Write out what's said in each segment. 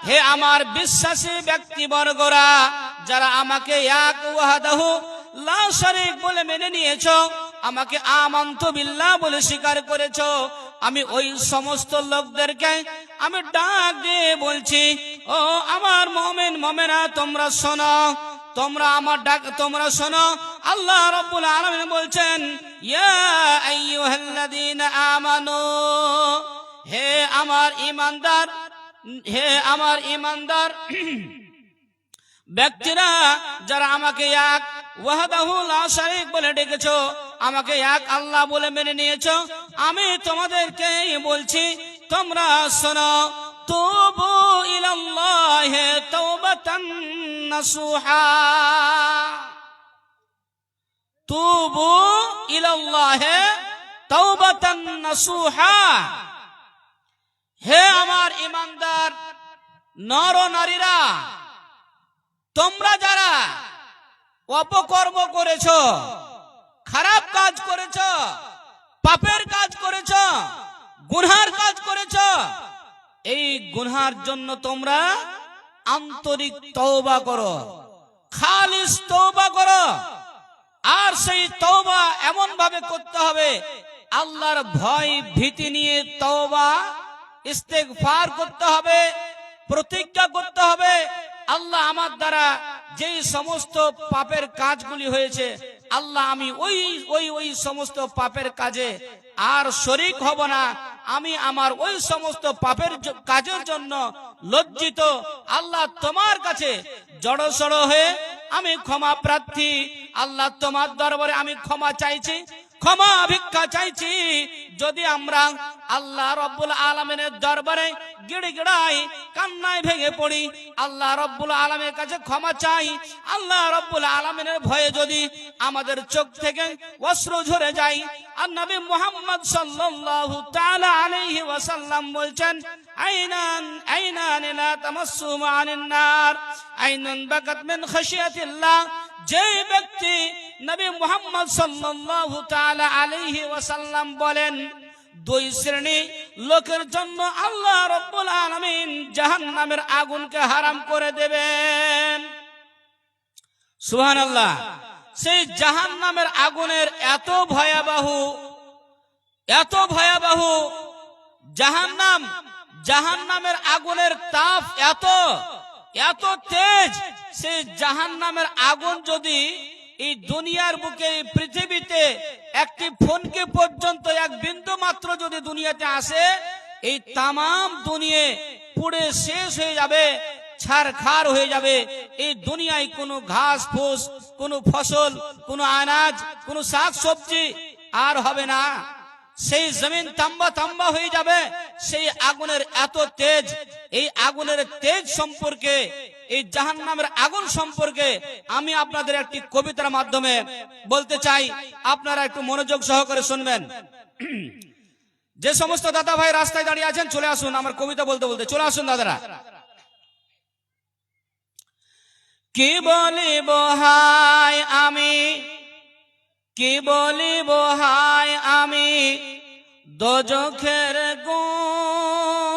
হে আমার বিশ্বাসী ব্যক্তিবর্গরা, যারা আমাকে এক ওয়াহদাহু লা শারীক বলে মেনে নিয়েছো, আমাকে আমানতু বিল্লাহ বলে স্বীকার করেছো, আমি ওই সমস্ত লোকদেরকে আমি ডাক দিয়ে বলছি, ও আমার মুমিন মুমিনা, তোমরা শোনো, তোমরা আমার ডাক তোমরা শোনো। আল্লাহ রাব্বুল আলামিন বলছেন, ইয়া আইয়ুহাল্লাযীনা আমানু, হে আমার ঈমানদার, হে আমার ঈমানদার ব্যক্তিরা, যারা আমাকে এক ওয়াহদাহু লা শারীক বলে ডেকেছো, আমাকে এক আল্লাহ বলে মেনে নিয়েছো, আমি তোমাদেরকে বলছি, তোমরা শোনো, তুবু ইলাল্লাহি তাওবাতান নাসুহা, তুবু ইলাল্লাহি তাওবাতান নাসুহা। হে আমার ঈমানদার নর নারীরা, তোমরা যারা অপকর্ম করেছো, খারাপ কাজ করেছো, পাপের কাজ করেছো, গুনার কাজ করেছো, এই গুনার জন্য তোমরা আন্তরিক তওবা করো, খালিস তওবা করো। আর সেই তওবা এমন ভাবে করতে হবে, আল্লাহর ভয় ভীতি নিয়ে তওবা ইস্তেগফার করতে হবে, প্রতিজ্ঞা করতে হবে, আল্লাহ আমার দ্বারা যেই সমস্ত পাপের কাজগুলি হয়েছে, আল্লাহ আমি ওই সমস্ত পাপের কাজে আর শরীক হব না, আমি আমার ওই সমস্ত পাপের কাজের জন্য লজ্জিত। আল্লাহ তোমার কাছে জড়সড় হয়ে আমি ক্ষমা প্রার্থী, আল্লাহ তোমার দরবারে আমি ক্ষমা চাইছি, ক্ষমা ভিক্ষা চাইছি। যদি আমরা আল্লাহ রাব্বুল আলামিনের দরবারে গিড়গিড়াই কান্নায় ভেঙে পড়ি, আল্লাহ রাব্বুল আলামিনের কাছে ক্ষমা চাই, আল্লাহ রাব্বুল আলামিনের ভয়ে যদি আমাদের চোখ থেকে অশ্রু ঝরে যায়, আর নবী মুহাম্মদ সাল্লাল্লাহু তাআলা আলাইহি ওয়াসাল্লাম বলছেন, আইনান আইনান লা তামাসসু মা'আন নার, আইনান বাকাত মিন খাশিয়াতিল্লাহ। যে ব্যক্তি নবী মুহাম্মদ সাল্লাল্লাহু তাআলা আলাইহি ওয়াসাল্লাম বলেন, দুই শ্রেণী লোকের জন্য আল্লাহ রাব্বুল আলামিন জাহান্নামের আগুনকে হারাম করে দেবেন। সুবহানাল্লাহ। সেই জাহান্নামের আগুনের এত ভয়াবহ জাহান্নামের আগুনের তাপ এত তেজ, সেই জাহান্নামের আগুন যদি এই দুনিয়ার বুকে, এই পৃথিবীতে একটি ফোনকে পর্যন্ত এক বিন্দু মাত্র যদি দুনিয়াতে আসে, এই তামাম দুনিয়া পুড়ে শেষ হয়ে যাবে, ছারখার হয়ে যাবে। এই দুনিয়ায় কোনো ঘাস ফুস, কোনো ফসল, কোনো আনাজ, কোনো শাক সবজি আর হবে না। সেই জমিন তাম্বা হয়ে যাবে। সেই আগুনের এত তেজ, এই আগুনের তেজ সম্পর্কে, এই জাহান্নামের আগুন সম্পর্কে আমি আপনাদের একটি কবিতার মাধ্যমে বলতে চাই, আপনারা একটু মনোযোগ সহকারে শুনবেন। যে সমস্ত দাদা ভাই রাস্তায় দাঁড়িয়ে আছেন, চলে আসুন, আমার কবিতা বলতে বলতে চলে আসুন দাদারা। কি বলিব হায় আমি, কি বলিব হায় আমি, দোজখের গুণ,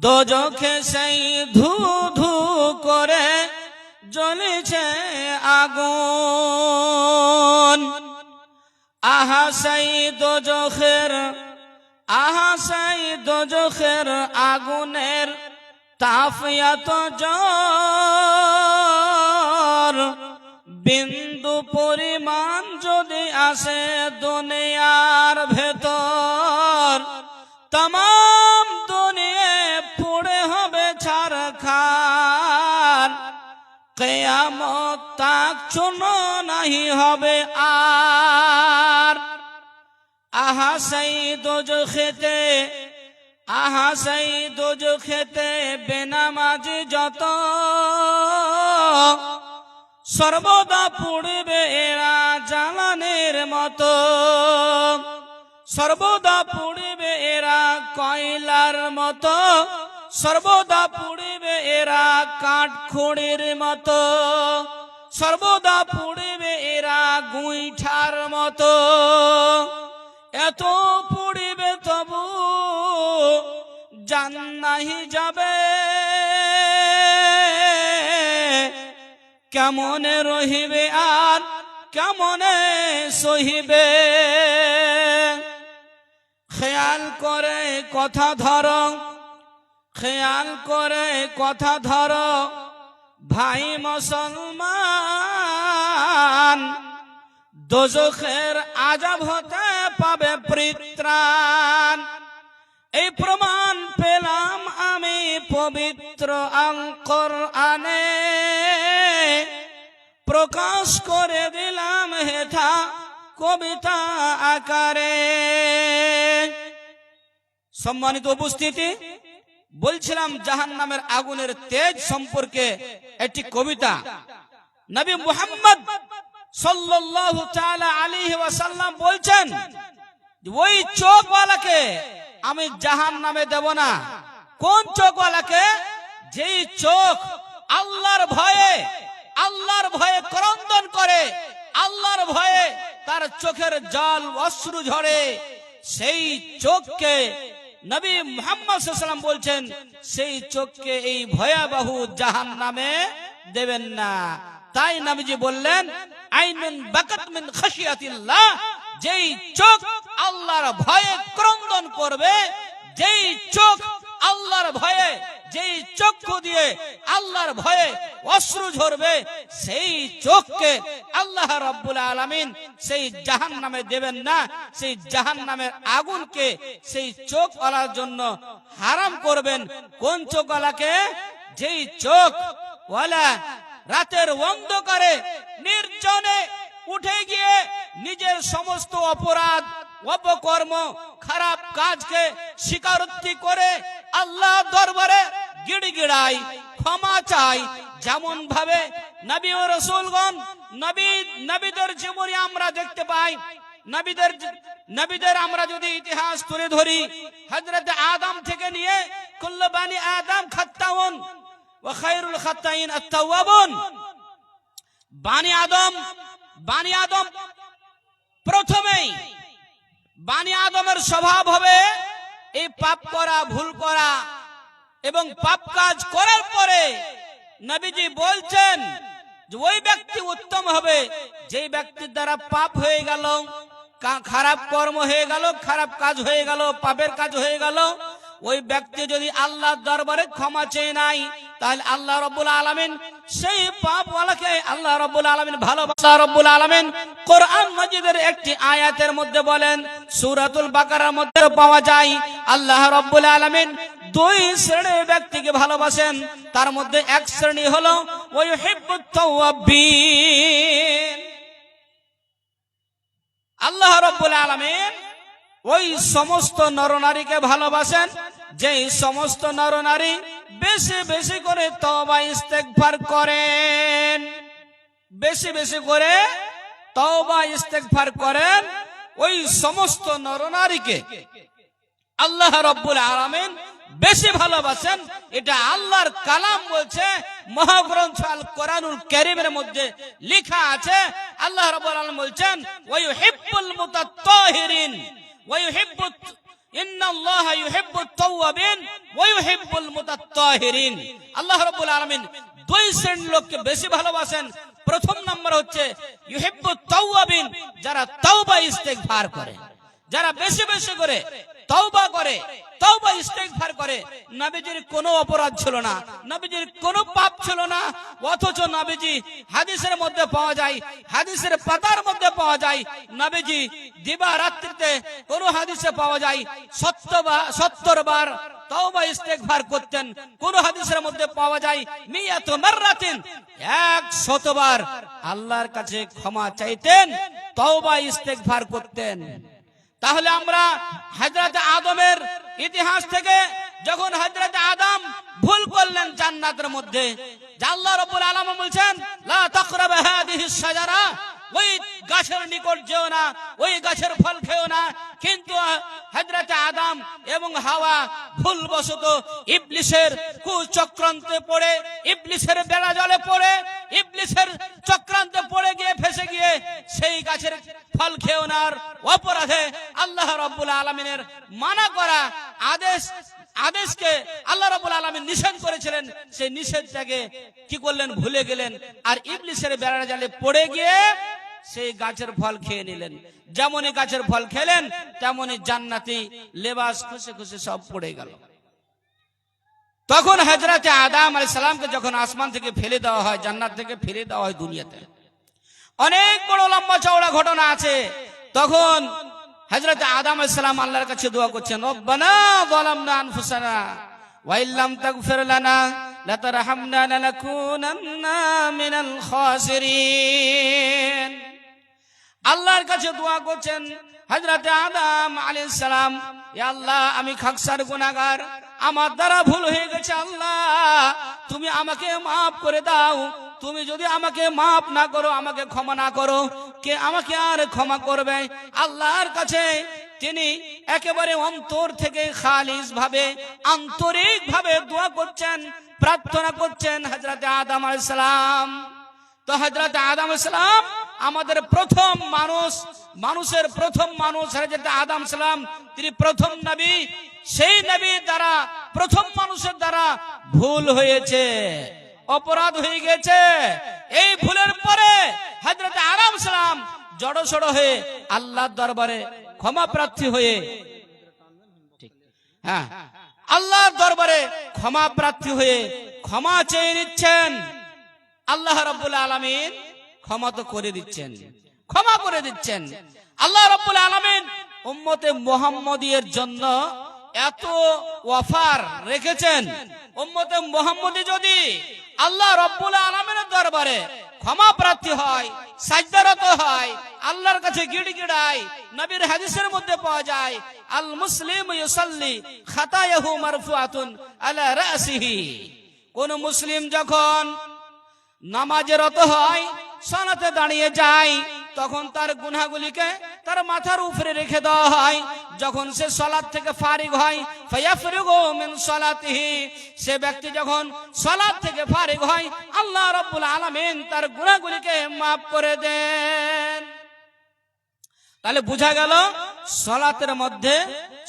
দোজখে সেই ধু ধু করে জ্বলেছে আগুন। আহা সেই দোজখের আগুনের তাপ এত জোর, বিন্দু পরিমাণ যদি আসে দুনিয়ার ভেতর, तमाम दुनिया पुड़े হবে ছারখার, কিয়ামত तक চুনো नहीं হবে আর। আহা সেই দোজখেতে, আহা সেই দোজখেতে বেনামাজি যত, সর্বদা পুড়বে এরা জ্বালানির মতো, সর্বদা পুড়বে এরা কয়লার মতো, সর্বদা পুড়বে এরা কাঠ খড়ির মতো, সর্বদা পুড়বে এরা গুইঠার মতো। এত পুড়বে তবু জান নাহি যাবে, কেমনে রহিবে আর কেমনে সহিবে। খেয়াল করে কথা ধরো, খেয়াল করে কথা ধরো ভাই মুসলমান, দোজখের আযাব হতে পাবে পরিত্রাণ। এই প্রমাণ পেলাম আমি পবিত্র আল কোরআনে, প্রকাশ করে দিলাম হেথা কবিতা আকারে। সম্মানিত উপস্থিতি, বলছিলাম জাহান্নামের আগুনের তেজ সম্পর্কে একটি কবিতা। নবী মুহাম্মদ সাল্লাল্লাহু তাআলা আলাইহি ওয়াসাল্লাম বলছেন, ওই চোখওয়ালাকে আমি জাহান্নামে দেব না। কোন চোখওয়ালাকে? যেই চোখ আল্লাহর ভয়ে ক্রন্দন করে, আল্লাহর ভয়ে তার চোখের জল অশ্রু ঝরে, সেই চোখকে নবী মুহাম্মদ সাল্লাল্লাহু আলাইহি ওয়াসাল্লাম বলছেন, সেই চোখকে এই ভয়াবহ জাহান্নামে দেবেন না। তাই নবীজি বললেন, আইনুন বাকাত মিন খাশিয়াতিল্লাহ, যেই চোখ আল্লাহর ভয়ে ক্রন্দন করবে, যেই চোখ আল্লাহর ভয়ে, যেই চক্ষু দিয়ে আল্লাহর ভয়ে অশ্রু ঝরবে, সেই চোখকে আল্লাহ রাব্বুল আলামিন সেই জাহান্নামে দেবেন না। সেই জাহান্নামের আগুনকে সেই চোখওয়ালার জন্য হারাম করবেন। কোন চোখওয়ালাকে? যেই চোখওয়ালা রাতের অন্ধকারে নির্জনে উঠে গিয়ে নিজের সমস্ত অপরাধ, অপকর্ম, খারাপ কাজকে স্বীকারোক্তি করে আল্লাহ দরবারে গিড়গিড়াই, ক্ষমা চাই। যেমন ভাবে নবী ও রাসূলগণ, নবীদের জীবনী আমরা দেখতে পাই। নবীদের আমরা যদি ইতিহাস তুলে ধরি, হযরত আদম থেকে নিয়ে কুল্লু বানি আদম খাত্তাউন ওয়া খায়রুল খাত্তাইন আত-তাওয়াবুন। বানি আদম প্রথমেই বানি আদমের স্বভাব হবে এই পাপ করা, ভুল করা এবং পাপ কাজ করার পরে নবীজি বলছেন যে ওই ব্যক্তি উত্তম হবে যেই ব্যক্তির দ্বারা পাপ হয়ে গেল, খারাপ কর্ম হয়ে গেল, খারাপ কাজ হয়ে গেল, পাপের কাজ হয়ে গেল, ওই ব্যক্তি যদি আল্লাহর দরবারে ক্ষমা চেয়ে নাই, তাহলে আল্লাহ রাব্বুল আলামিন সেই পাপওয়ালাকে আল্লাহ রাব্বুল আলামিন ভালোবাসেন। আল্লাহ রাব্বুল আলামিন কোরআন মাজিদের একটি আয়াতের মধ্যে বলেন, সূরাতুল বাকারার মধ্যে পাওয়া যায়, আল্লাহ রাব্বুল আলামিন দুই শ্রেণীর ব্যক্তিকে ভালোবাসেন। তার মধ্যে এক শ্রেণী হলো ওয়ায়ুহিব্বুত তাওয়াবিন। আল্লাহ রাব্বুল আলামিন ওই সমস্ত নরনারীকে ভালোবাসেন যেই সমস্ত নরনারী বেশি বেশি করে তওবা ইস্তেগফার করেন, বেশি বেশি করে তওবা ইস্তেগফার করেন। ওই সমস্ত নরনারীকে আল্লাহ রাব্বুল আলামিন বেশি ভালোবাসেন। এটা আল্লাহর কালাম বলছে, মহাগ্রন্থ আল কোরআনুল কারীমের মধ্যে লেখা আছে। আল্লাহ রাব্বুল আলামিন বলছেন, ওয়ায়ুহিব্বুল মুতাত্তাহিরিন ওয়ায়ুহিব্বুত ইন্নাল্লাহা ইউহিব্বুত তাওয়াবিন ওয়ায়ুহিব্বুল মুতাত্তাহিরিন। আল্লাহ রাব্বুল আলামিন দুই শ্রেণীর লোককে বেশি ভালোবাসেন। প্রথম নম্বর হচ্ছে ইউহিব্বুত তাওয়াবিন, যারা তওবা ইস্তেগফার করে, যারা বেশি বেশি করে তওবা করে, তওবা ইস্তেগফার করে। নবীজির কোনো অপরাধ ছিল না, নবীজির কোনো পাপ ছিল না, অথচ নবীজি হাদিসের মধ্যে পাওয়া যায়, হাদিসের পাতার মধ্যে পাওয়া যায়, নবীজি দিবা রাত্রিতে কোন হাদিসে পাওয়া যায় 70 বার তওবা ইস্তেগফার করতেন। কোন হাদিসের মধ্যে পাওয়া যায় মিয়াতু মাররাতিন, 100 বার আল্লাহর কাছে ক্ষমা চাইতেন, তওবা ইস্তেগফার করতেন। তাহলে আমরা হযরত আদমের ইতিহাস থেকে, যখন হযরত আদম ভুল করলেন জান্নাতের মধ্যে, আল্লাহ রাব্বুল আলামিন বলছেন, লা তাকরাবু হাদিহিস শাজারা, ওই গাছের নিকট যেও না, ওই গাছের ফল খেও না। কিন্তু হযরত আদম এবং হাওয়া ভুলবশত ইবলিসের কুচক্রান্তে পড়ে, ইবলিসের বেড়া জলে পড়ে, ইবলিসের চক্রান্তে পড়ে গিয়ে ফেসে গিয়ে সেই গাছের ফল খেও না অপরাধে আল্লাহ রাব্বুল আলামিনের মানা করা আদেশকে আল্লাহ রাব্বুল আলামিন নিষেধ করেছিলেন, সেই নিষেধটাকে কি করলেন, ভুলে গেলেন, আর ইবলিসের বেড়া জালে পড়ে গিয়ে সেই গাছের ফল খেয়ে নিলেন। যেমনই গাছের ফল খেলেন তেমনই জান্নাতি লেবাস খুশি খুশি সব পড়ে গেল। তখন হযরতে আদম আলাইহিস সালামকে যখন আসমান থেকে ফেলে দেওয়া হয়, জান্নাত থেকে ফেলে দেওয়া হয় দুনিয়াতে, অনেক বড় লম্বা চওড়া ঘটনা আছে। তখন হযরতে আদম আলাইহিস সালাম আল্লাহর কাছে দোয়া করছেন, রব্বানা যালামনা আনফুসানা ওয়া ইল্লাম তাগফির লানা লাতারহামনা লানাকুনান্না মিনাল খাসিরিন। আল্লাহর কাছে দোয়া করছেন হযরতে আদম আলাইহিস সালাম, ইয়া আল্লাহ আমি খাকসার গুনাহগার, আমার দ্বারা ভুল হয়ে গেছে, আল্লাহ তুমি আমাকে মাফ করে দাও। তুমি যদি আমাকে মাফ না করো, আমাকে ক্ষমা না করো, কে আমাকে আর ক্ষমা করবে? আল্লাহর কাছে তিনি একেবারে অন্তর থেকে খালিস ভাবে, আন্তরিক ভাবে দোয়া করছেন, প্রার্থনা করছেন হযরতে আদম আলাইহিস সালাম। তো হযরতে আদম আলাইহিস সালাম আমাদের প্রথম মানুষ, মানুষের প্রথম মানুষ হযরতে আদম সালাম, তিনি প্রথম নবী। সেই নবীর দ্বারা, প্রথম মানুষের দ্বারা ভুল হয়েছে, অপরাধ হয়ে গেছে। এই ভুলের পরে হযরতে আদম সালাম জড়সড় হয়ে আল্লাহর দরবারে ক্ষমা প্রার্থী হয়ে, হ্যাঁ, আল্লাহর দরবারে ক্ষমা প্রার্থী হয়ে ক্ষমা চেয়ে নিচ্ছেন। আল্লাহ রাব্বুল আলামিন ক্ষমা তো করে দিচ্ছেন, ক্ষমা করে দিচ্ছেন। আল্লাহ রাব্বুল আলামিন উম্মতে মুহাম্মদীর জন্য এত ওয়াফার রেখেছেন। উম্মতে মুহাম্মদী যদি আল্লাহ রাব্বুল আলামিনের দরবারে ক্ষমা প্রার্থী হয়, সাজদারত হয়, আল্লাহর কাছে গিড়গিড়ায়, নবীর হাদিসের মধ্যে পাওয়া যায়, আল মুসলিম ইউসাল্লি খাতায়াহু মারফুআতুন আলা রাসিহি। কোন মুসলিম যখন নামাজে রত হয়, সালাতে দাঁড়িয়ে যায়, তখন তার গুনাহগুলিকে তার মাথার উপরে রেখে দেওয়া হয়। যখন সে সালাত থেকে ফারিগ হয়, ফায়াফরিগু মিন সালাতিহি, সে ব্যক্তি যখন সালাত থেকে ফারিগ হয়, আল্লাহ রাব্বুল আলামিন তার গুনাহগুলিকে maaf করে দেন। তাহলে বোঝা গেল সালাতের মধ্যে,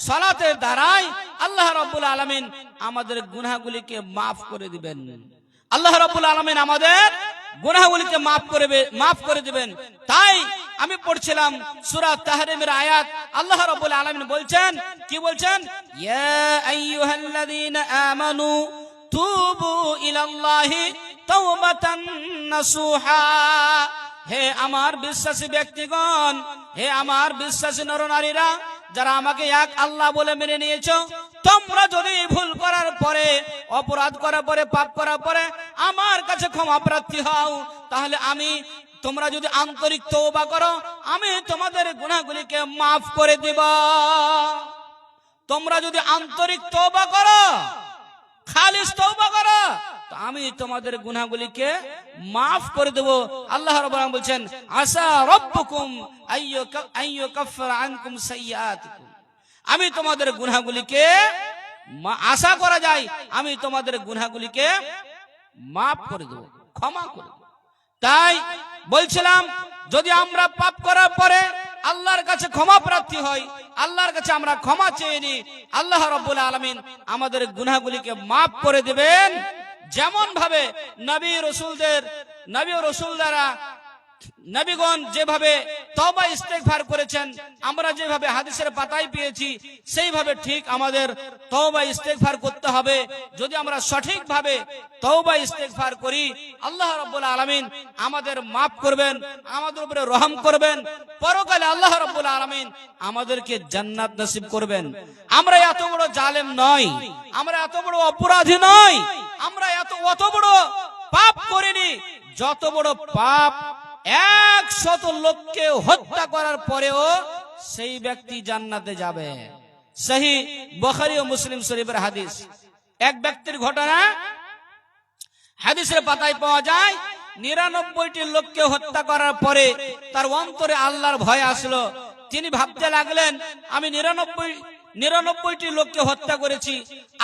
সালাতের দ্বারাই আল্লাহ রাব্বুল আলামিন আমাদের গুনাহগুলিকে maaf করে দিবেন। আল্লাহ রাব্বুল আলামিন আমাদের গুনাহগুলিকে maaf করে দিবেন। তাই আমি পড়ছিলাম সূরা তাহরিমের আয়াত, আল্লাহ রাব্বুল আলামিন বলছেন, কি বলছেন? ইয়া আইয়ুহাল্লাযীনা আমানু তুবু ইলাল্লাহি তাওবাতান নাসুহা। হে আমার বিশ্বাসী ব্যক্তিগণ, হে আমার বিশ্বাসী নরনারীরা, যারা আমাকে এক আল্লাহ বলে মেনে নিয়েছো, তোমরা যদি ভুল করার পরে, অপরাধ করার পরে, পাপ করার পরে আমার কাছে ক্ষমা প্রার্থী হও, তাহলে আমি, তোমরা যদি আন্তরিক তওবা করো, আমি তোমাদের গুনাহগুলিকে maaf করে দিব। তোমরা যদি আন্তরিক তওবা করো, খালিস তওবা করো, তো আমি তোমাদের গুনাহগুলিকে maaf করে দেব। আল্লাহ রাব্বুল আলামিন বলছেন, আসা রাব্বুকুম আইয়ুকাফফিরা আনকুম সাইয়্যাতিকুম। আমি তোমাদের গুনাহগুলিকে, আশা করা যায় আমি তোমাদের গুনাহগুলিকে maaf করে দেব, ক্ষমা করে দেব। তাই বলছিলাম, যদি আমরা পাপ করার পরে আল্লাহর কাছে ক্ষমা প্রার্থী হই, আল্লাহর কাছে আমরা ক্ষমা চেয়ে নিই, আল্লাহ রাব্বুল আলামিন আমাদের গুনাহগুলিকে maaf করে দেবেন। যেমন ভাবে নবী রাসূল দ্বারা নবীগণ যেভাবে তওবা ইস্তেগফার করেছেন, আমরা যেভাবে হাদিসের পাতায় পেয়েছি, সেইভাবে ঠিক আমাদের তওবা ইস্তেগফার করতে হবে। যদি আমরা সঠিকভাবে তওবা ইস্তেগফার করি, আল্লাহ রাব্বুল আলামিন আমাদের maaf করবেন, আমাদের উপরে রহম করবেন। পরকালে আল্লাহ রাব্বুল আলামিন আমাদেরকে জান্নাত নসিব করবেন। আমরা এত বড় জালেম নই, আমরা এত বড় অপরাধী নই, আমরা অত বড় পাপ করিনি। যত বড় পাপ 100 লোককে হত্যা করার পরেও সেই ব্যক্তি জান্নাতে যাবে। সহিহ বুখারী ও মুসলিম শরীফের হাদিস। এক ব্যক্তির ঘটনা হাদিসের পাতায় পাওয়া যায়, 99টি লোককে হত্যা করার পরে তার অন্তরে আল্লাহর ভয় আসলো। তিনি ভাবতে লাগলেন, আমি 99টি লোককে হত্যা করেছি,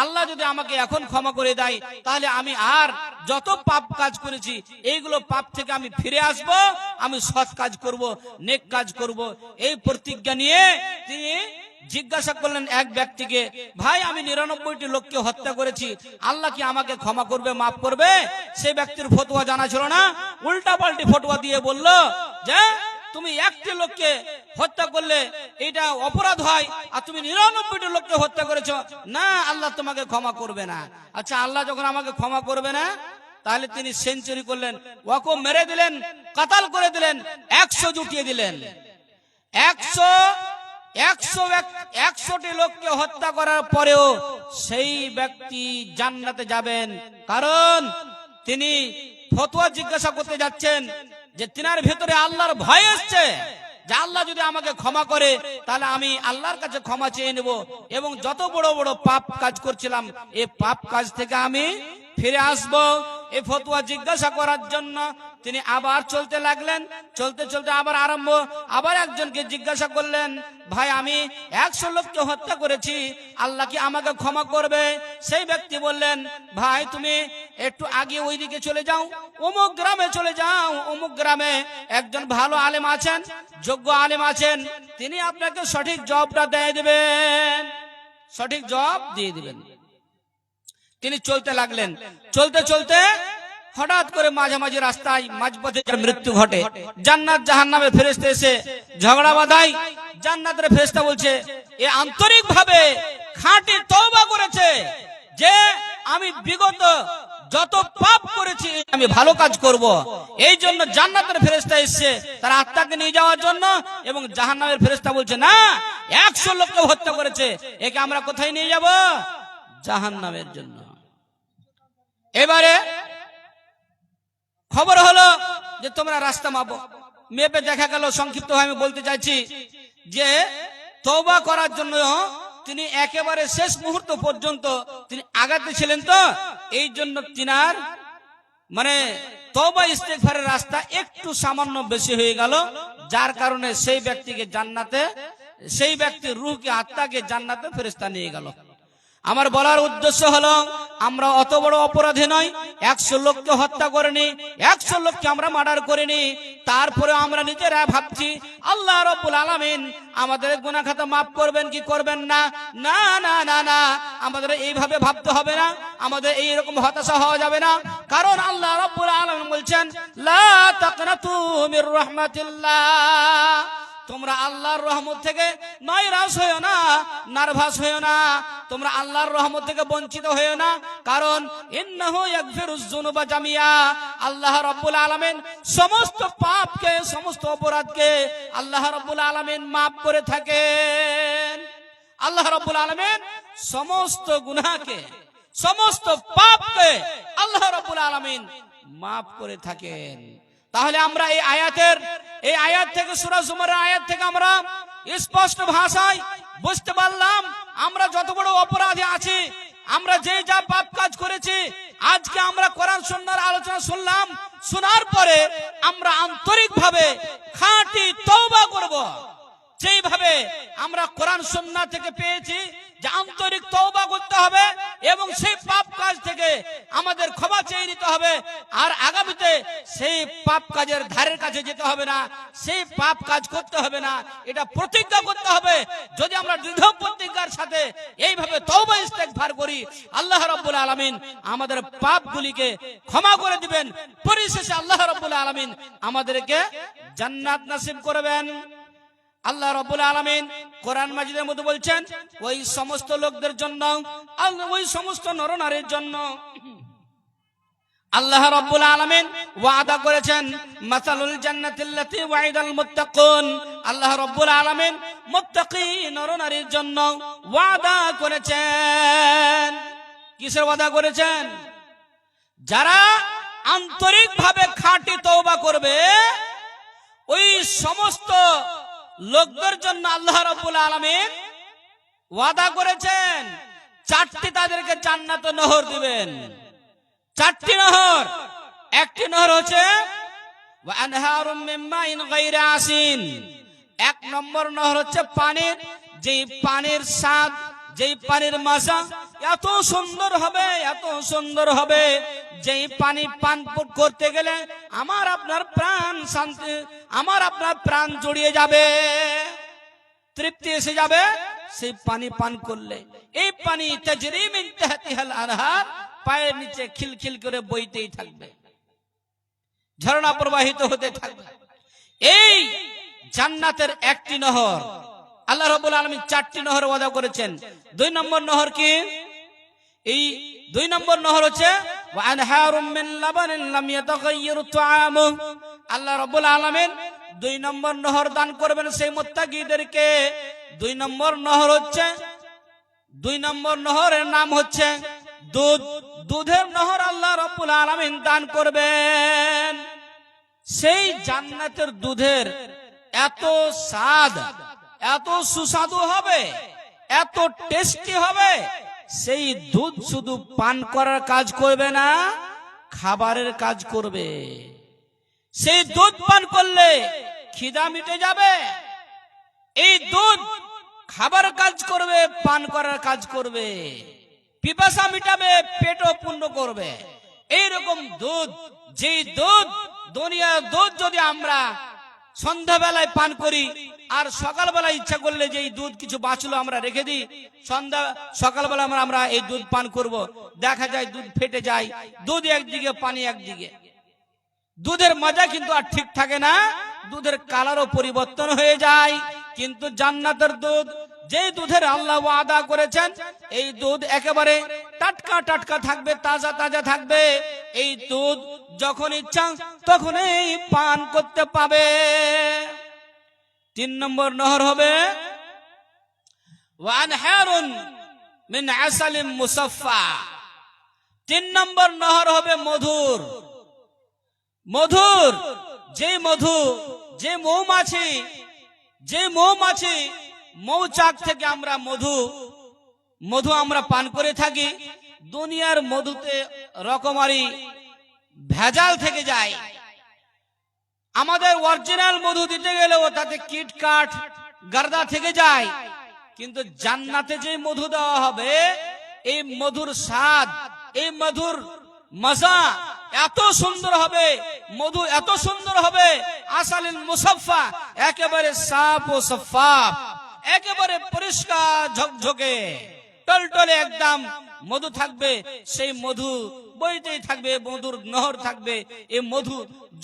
আল্লাহ যদি আমাকে এখন ক্ষমা করে দেয়, তাহলে আমি আর যত পাপ কাজ করেছি এইগুলো পাপ থেকে আমি ফিরে আসব, আমি সৎ কাজ করব, নেক কাজ করব। এই প্রতিজ্ঞা নিয়ে তিনি জিজ্ঞাসা করলেন এক ব্যক্তিকে, ভাই আমি 99টি লোককে হত্যা করেছি, আল্লাহ কি আমাকে ক্ষমা করবে, মাফ করবে? সেই ব্যক্তির ফতোয়া জানা ছিল না, উল্টা পাল্টি ফতোয়া দিয়ে বলল যে তুমি একটি লোককে হত্যা করলে এটা অপরাধ হয়, আর তুমি 99টি লোককে হত্যা করেছো, না আল্লাহ তোমাকে ক্ষমা করবে না। আচ্ছা, আল্লাহ যখন আমাকে ক্ষমা করবে না, তাহলে তিনি সেঞ্চুরি করলেন, ওয়াকে মেরে দিলেন, কাতাল করে দিলেন, 100 জুটিয়ে দিলেন। 100টি লোককে হত্যা করার পরেও সেই ব্যক্তি জান্নাতে যাবেন, কারণ তিনি ফতোয়া জিজ্ঞাসা করতে যাচ্ছেন যে তিনার ভেতরে আল্লাহর ভয় এসছে, যে আল্লাহ যদি আমাকে ক্ষমা করে তাহলে আমি আল্লাহর কাছে ক্ষমা চেয়ে নেব, এবং যত বড় বড় পাপ কাজ করছিলাম এই পাপ কাজ থেকে আমি ফিরে আসব। এই ফতোয়া জিজ্ঞাসা করার জন্য তিনি আবার চলতে লাগলেন। চলতে চলতে আবার একজনকে জিজ্ঞাসা করলেন, ভাই আমি 100 লোককে হত্যা করেছি, আল্লাহ কি আমাকে ক্ষমা করবে? সেই ব্যক্তি বললেন, ভাই তুমি একটু আগে ওইদিকে চলে যাও, অমুক গ্রামে চলে যাও, অমুক গ্রামে একজন ভালো আলেম আছেন, যোগ্য আলেম আছেন, তিনি আপনাকে সঠিক জবাবটা দিয়ে দিবেন, সঠিক জবাব দিয়ে দিবেন। তিনি চলতে লাগলেন। চলতে চলতে হঠাৎ করে মাঝামাঝি রাস্তায় মাঝপথে মৃত্যু ঘটে। জান্নাত জাহান্নামের ফেরেশতা এসে ঝগড়া বাঁধায়। জান্নাতের ফেরেশতা বলছে, এ আন্তরিক ভাবে খাঁটি তওবা করেছে যে আমি বিগত যত পাপ করেছি আমি ভালো কাজ করব, এই জন্য জান্নাতের ফেরেশতা এসেছে তার আত্মাকে নিয়ে যাওয়ার জন্য, এবং জাহান্নামের ফেরেশতা বলছে না, 100 লোককে হত্যা করেছে, একে আমরা কোথায় নিয়ে যাব? জাহান্নামের জন্য। এবারে খবর হলো যে তোমরা রাস্তা মাপো। মেপে দেখা গেল, সংক্ষিপ্ত আমি বলতে চাইছি যে তওবা করার জন্য তিনি একেবারে শেষ মুহূর্ত পর্যন্ত তিনি আগাতে ছিলেন, তো এই জন্য তিনার তওবা ইস্তেগফারের রাস্তা একটু সামান্য বেশি হয়ে গেল, যার কারণে সেই ব্যক্তিকে জান্নাতে, সেই ব্যক্তির রূহকে, আত্মাকে জান্নাতে ফেরেশতা নিয়ে গেল। আমার বলার উদ্দেশ্য হলো, আমরা অত বড় অপরাধী নয়, 100 লোককে হত্যা করিনি, 100 লোককে আমরা মার্ডার করিনি, তারপরে আমরা নিজেরা ভাবছি আল্লাহ রাব্বুল আলামিন আমাদের গুনাহ খাতা মাফ করবেন কি করবেন না। না না না না, আমাদের এইভাবে ভাবতে হবে না, আমাদের এইরকম হতাশা হওয়া যাবে না, কারণ আল্লাহ রাব্বুল আলামিন বলছেন, লা তাকনাতু মির রাহমাতিল্লাহ, তোমরা আল্লাহর রহমত থেকে নৈরাশ হয়েও না, নার্ভাস হয়েও না, তোমরা আল্লাহর রহমত থেকে বঞ্চিত হয়েও না, কারণ ইন্নাহু ইয়াগফিরুজ যুনুবা জামিয়া, আল্লাহ রাব্বুল আলামিন সমস্ত পাপকে, সমস্ত অপরাধকে আল্লাহ রাব্বুল আলামিন মাফ করে থাকেন। আল্লাহ রাব্বুল আলামিন সমস্ত গুনাহকে, সমস্ত পাপকে আল্লাহ রাব্বুল আলামিন মাফ করে থাকেন। তাহলে আমরা এই আয়াত থেকে, সূরা জুমারের আয়াত থেকে আমরা স্পষ্ট ভাষায় বুঝতে পারলাম, আমরা যত বড় অপরাধী আছি, আমরা যে যা পাপ কাজ করেছি, আজকে আমরা কোরআন সুন্নাহর আলোচনা শুনলাম, শোনার পরে আমরা আন্তরিকভাবে খাঁটি তওবা করব। যেইভাবে আমরা কোরআন সুন্নাহ থেকে পেয়েছি যে আন্তরিক তওবা করতে হবে, এবং সেই পাপ কাজ থেকে আমাদের ক্ষমা চেয়ে নিতে হবে, আর আগামীতে সেই পাপ কাজের ধারের কাছে যেতে হবে না, সেই পাপ কাজ করতে হবে না, এটা প্রতিজ্ঞা করতে হবে। যদি আমরা দৃঢ় প্রতিজ্ঞার সাথে এইভাবে তওবা ইস্তেগফার করি, আল্লাহ রাব্বুল আলামিন আমাদের পাপগুলিকে ক্ষমা করে দিবেন, পরিশেষে আল্লাহ রাব্বুল আলামিন আমাদেরকে জান্নাত নসিব করবেন। আল্লাহ রাব্বুল আলামিন কোরআন মাজিদের মধ্যে বলছেন, ওই সমস্ত লোকদের জন্য, ওই সমস্ত নরনারীর জন্য আল্লাহ রাব্বুল আলামিন ওয়াদা করেছেন, মাসালুল জান্নাতিল্লাতী ওয়াইদাল মুত্তাকুন, আল্লাহ রাব্বুল আলামিন মুত্তাকি নরনারীর জন্য ওয়াদা করেছেন। কিসের ওয়াদা করেছেন? যারা আন্তরিকভাবে খাঁটি তওবা করবে, ওই সমস্ত লোকদের জন্য আল্লাহ রাব্বুল আলামিন ওয়াদা করেছেন 4টি তাদেরকে জান্নাতের নহর দিবেন। 4টি নহর। একটি নহর হচ্ছে ওয়া আনহারুম মিন মাইন গায়রি আসিন। 1 নম্বর নহর হচ্ছে পানির, যেই পানির স্বাদ, যেই পানির মজা এত সুন্দর হবে, এত সুন্দর হবে, যেই পানি পান করতে গেলে আমার আপনার প্রাণ শান্তি, আমার আপনার প্রাণ জুড়িয়ে যাবে, তৃপ্তি এসে যাবে, সেই পানি পান করলে এই পানি তাজরি মিন তাহতিহাল আনহার, পায়ের নিচে খিলখিল করে বইতেই থাকবে, ঝর্ণা প্রবাহিত হতে থাকবে। এই জান্নাতের একটি নহর, আল্লাহ রাব্বুল আলামিন 4টি নহর ওয়াদা করেছেন। 2 নম্বর নহর কি? এই 2 নম্বর নহর হচ্ছে ওয়া আনহারুম মিন লাবানিন লাম ইয়াতাগায়্যার তুআমু। আল্লাহ রাব্বুল আলামিন 2 নম্বর নহর দান করবেন সেই মুত্তাকিদেরকে। 2 নম্বর নহর হচ্ছে, 2 নম্বর নহরের নাম হচ্ছে দুধ। দুধের নহর আল্লাহ রাব্বুল আলামিন দান করবেন। সেই জান্নাতের দুধের এত স্বাদ, এত সুস্বাদু হবে, এত টেস্টি হবে, সেই দুধ শুধু পান করার কাজ করবে না, খাবারের কাজ করবে। সেই দুধ পান করলে খিদা মিটে যাবে। এই দুধ খাবার কাজ করবে, পান করার কাজ করবে, পিপাসা মিটাবে, পেটও পূর্ণ করবে। এইরকম দুধ, যেই দুধ, দুনিয়ার দুধ যদি আমরা সন্ধ্যাবেলায় পান করি আর সকালবেলা ইচ্ছা করলে যে এই দুধ কিছু বাঁচলো আমরা রেখে দিই, সকালবেলা আমরা এই দুধ পান করব, দেখা যায় দুধ ফেটে যায়, দুধ একদিকে পানি একদিকে। দুধের মজা কিন্তু আর ঠিক থাকে না, দুধের কালারও পরিবর্তন হয়ে যায়। কিন্তু জান্নাতের দুধ, যেই দুধের আল্লাহ ওয়াদা করেছেন, এই দুধ একেবারে টাটকা টাটকা থাকবে, তাজা তাজা থাকবে। এই দুধ যখন ইচ্ছা তখনই পান করতে পাবে। 3 নম্বর নহর হবে ওয়া আনহারুন মিন আসালিম মুসাফফা। 3 নম্বর নহর হবে মধুর। মধুর, যে মধু, যে মৌমাছি, যে মৌমাছি মৌচাক থেকে আমরা মধু আমরা পান করে থাকি। দুনিয়ার মধুতে রকমারি ভেজাল থেকে যায়। আমাদের অরিজিনাল মধু দিতে গেলেও তাতে কীটকাঠ গার্দা থেকে যায়। কিন্তু জান্নাতে যে মধু দেওয়া হবে, এই মধুর স্বাদ, এই মধুর মজা এত সুন্দর হবে, মধু এত সুন্দর হবে, আসালিন মুসাফফা, একেবারে সাফ ও সাফাফ, একেবারে পরিষ্কার ঝকঝকে টলটলে একদম মধু থাকবে। সেই মধু বইতেই থাকবে, মধুর নহর থাকবে। এই মধু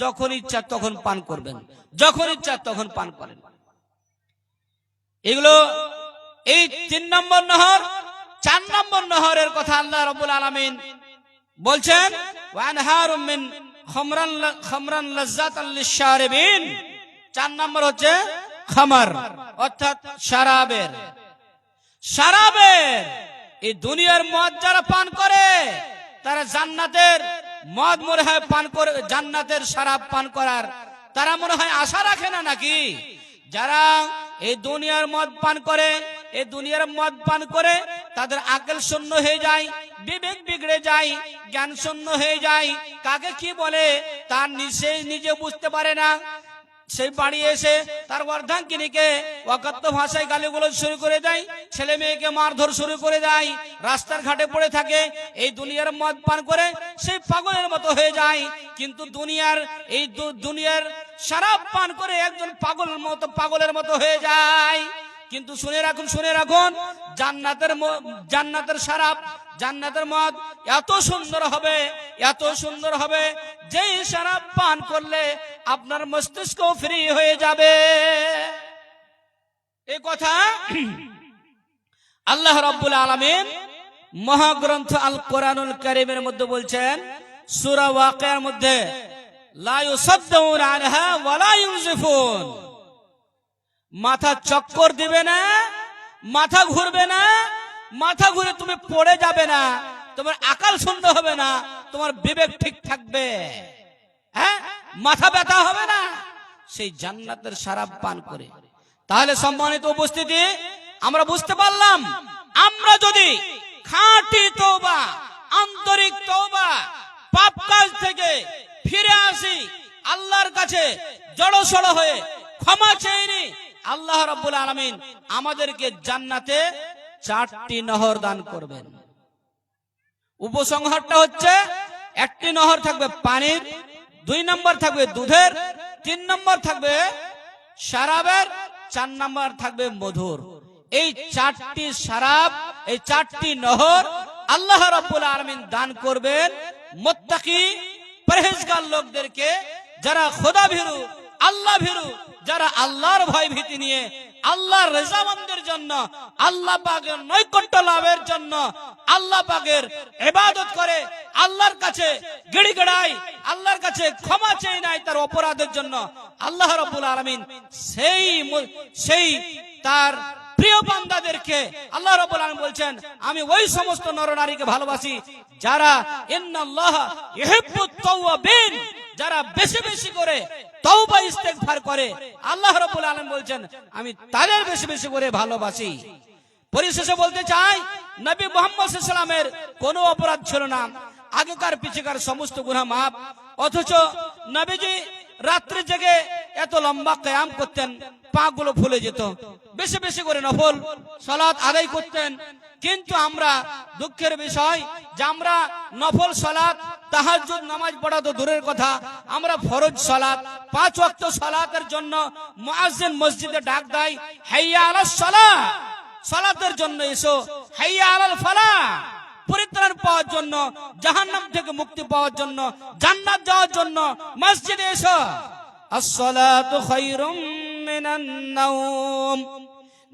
যখন ইচ্ছা তখন পান করবেন, যখন ইচ্ছা তখন পান করেন। এগুলো এই 3 নম্বর নহর। 4 নম্বর নহরের কথা আল্লাহ রাব্বুল আলামিন বলছেন ওয়া আনহারুম মিন খামরান লাজ্জাতাল লিশশারিবিন। 4 নম্বর হচ্ছে খামার, অর্থাৎ শরাবের। এই দুনিয়ার মদ যারা পান করে তারা জান্নাতের মদ মনে হয় পান করে, জান্নাতের শরাব পান করার তারা মনে হয় আশা রাখে না নাকি? যারা এই দুনিয়ার মদ পান করে, এই দুনিয়ার মদ পান করে তাদের আকল শূন্য হয়ে যায়, বিবেক বিগড়ে যায়, জ্ঞান শূন্য হয়ে যায়। কাকে কি বলে তার নিজে বুঝতে পারে না। সেই বাড়ি এসে তার অর্ধাঙ্গিনীকে অকথ্য ভাষায় গালিগালাজ শুরু করে দেয়, ছেলে মেয়েকে মারধর শুরু করে দেয়, রাস্তার ঘাটে পড়ে থাকে। এই দুনিয়ার মদ পান করে সেই পাগলের মতো হয়ে যায়। কিন্তু দুনিয়ার শরাব পান করে একজন পাগলের মতো হয়ে যায়। কিন্তু শুনে রাখুন, জান্নাতের শরাব, জান্নাতের মদ এত সুন্দর হবে, যেই শরাব পান করলে আপনার মস্তিষ্ক ফ্রি হয়ে যাবে। এই কথা আল্লাহ রাব্বুল আলামিন মহাগ্রন্থ আল কোরআনুল কারীমের মধ্যে বলছেন, সূরা ওয়াকিয়ার মধ্যে, লা ইউসাদ্দাউনা আনহা ওয়া লা ইউনজিফুন। মাথা চক্কর দিবে না, মাথা ঘুরবে না, মাথা ঘুরে তুমি পড়ে যাবে না, তোমার আকল শূন্য হবে না, তোমার বিবেক ঠিক থাকবে, হ্যাঁ, মাথা ব্যথা হবে না সেই জান্নাতের শরাব পান করে। তাহলে সম্মানিত উপস্থিতি, আমরা বুঝতে পারলাম, আমরা যদি খাঁটি তওবা, আন্তরিক তওবা, পাপ কাজ থেকে ফিরে আসি, আল্লাহর কাছে জড়সড় হয়ে ক্ষমা চেয়ে নিই, আল্লাহ রাব্বুল আলামিন আমাদেরকে জান্নাতে 4টি নহর দান করবেন। উপসংহারটা হচ্ছে, 1টি নহর থাকবে পানির, 2 নম্বর থাকবে দুধের, 3 নম্বর থাকবে শরাবের, 4 নম্বর থাকবে মধুর। এই 4টি শরাব, এই 4টি নহর আল্লাহ রাব্বুল আলামিন দান করবেন মুত্তাকি পরহেজগার লোকদেরকে, যারা খোদা ভীরু, আল্লাহ ভীরু, যারা আল্লাহর ভয় ভীতি নিয়ে আল্লাহর রেজামন্দের জন্য, আল্লাহ পাকের নৈকট্য লাভের জন্য, আল্লাহ পাকের ইবাদত করে, আল্লাহর কাছে গিড়গিড়ায়, আল্লাহর কাছে ক্ষমা চেয়ে নেয় তার অপরাধের জন্য। আল্লাহ রাব্বুল আলামিন সেই তার প্রিয় বান্দাদেরকে আল্লাহ রাব্বুল আলামিন বলছেন, আমি ওই সমস্ত নরনারীকে ভালোবাসি যারা ইন্নাল্লাহ ইউহিব্বুত তাওয়াবিন, যারা বেশি বেশি করে তওবা ইস্তেগফার করে। আল্লাহ রাব্বুল আলামিন বলছেন, আমি তাদের বেশি বেশি করে ভালোবাসি। পরিশেষে বলতে চাই, নবী মুহাম্মদ সাল্লাল্লাহু আলাইহি ওয়াসাল্লামের কোনো অপরাধ ছিল না, আগেকার পিছেকার সমস্ত গুনাহ মাফ। অথচ নবীজি রাত্রে জেগে এত লম্বা কিয়াম করতেন, পা গুলো ফুলে যেত, বেশি বেশি করে নফল সালাত আদায় করতেন। কিন্তু আমরা দুঃখের বিষয় যে আমরা নফল সালাত, তাহাজ্জুদ নামাজ পড়া তো দূরের কথা, আমরা ফরজ সালাত, 5 ওয়াক্ত সালাতের জন্য মুয়াজ্জিন মসজিদে ডাক দেয়, হাইয়া আলাস সালাহ, সালাতের জন্য এসো, হাইয়া আলাল ফালাহ, পরিত্রাণ পাওয়ার জন্য, জাহান্নাম থেকে মুক্তি পাওয়ার জন্য, জান্নাত যাওয়ার জন্য মসজিদে এসো। আসসালাতু খায়রুম মিনান নাওম,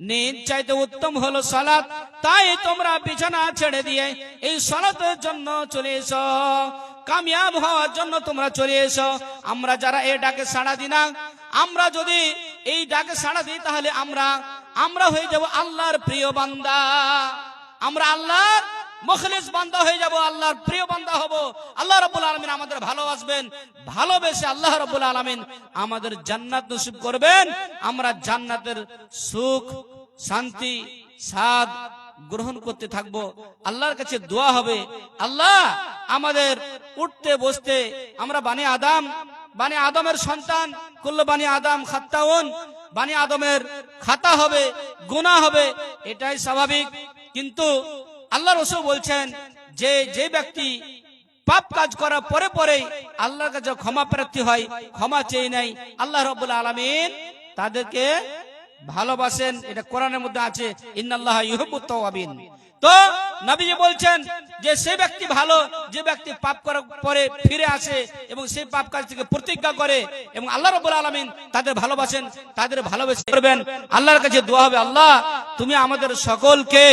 নিজ চাইতে উত্তম হলো সালাত, তাই তোমরা বিছানা ছেড়ে দিয়ে এই সালাতের জন্য চলে এসো, কামিয়াব হওয়ার জন্য তোমরা চলে এসো। আমরা যারা এই ডাকে সাড়া দিই না, আমরা যদি এই ডাকে সাড়া দিই, তাহলে আমরা হয়ে যাব আল্লাহর প্রিয় বান্দা, আমরা আল্লাহর মুখলিস বান্দা হয়ে যাব, আল্লাহর প্রিয় বান্দা হব। আল্লাহ রাব্বুল আলামিন আমাদের ভালোবাসবেন, ভালোবেসে আল্লাহ রাব্বুল আলামিন আমাদের জান্নাত নসিব করবেন। আমরা জান্নাতের সুখ, শান্তি, স্বাদ গ্রহণ করতে থাকবো। আল্লাহর কাছে দোয়া হবে, আল্লাহ আমাদের উঠতে বসতে, আমরা বানি আদমের সন্তান, কুল্লু বানি আদম খাত্তাউন, বানি আদমের খাতা হবে, গুনাহ হবে, এটাই স্বাভাবিক। কিন্তু আল্লাহ রাসূল বলছেন যে ব্যক্তি পাপ কাজ করার পরে পরেই আল্লাহর কাছে ক্ষমা প্রার্থী হয়, ক্ষমা চেয়ে নেয়, আল্লাহ রাব্বুল আলামিন তাদেরকে ভালোবাসেন। এটা কোরআনের মধ্যে আছে, ইন্নাল্লাহা ইউহিব্বুত তাওয়াবিন। তো নবীজি বলছেন যে সেই ব্যক্তি ভালো, যে ব্যক্তি পাপ করার পরে ফিরে আসে এবং সেই পাপ কাজ থেকে প্রতিজ্ঞা করে, এবং আল্লাহ রাব্বুল আলামিন তাদের ভালোবাসেন, তাদের ভালোবেসে করবেন। আল্লাহর কাছে দোয়া হবে, আল্লাহ তুমি আমাদের সকলকে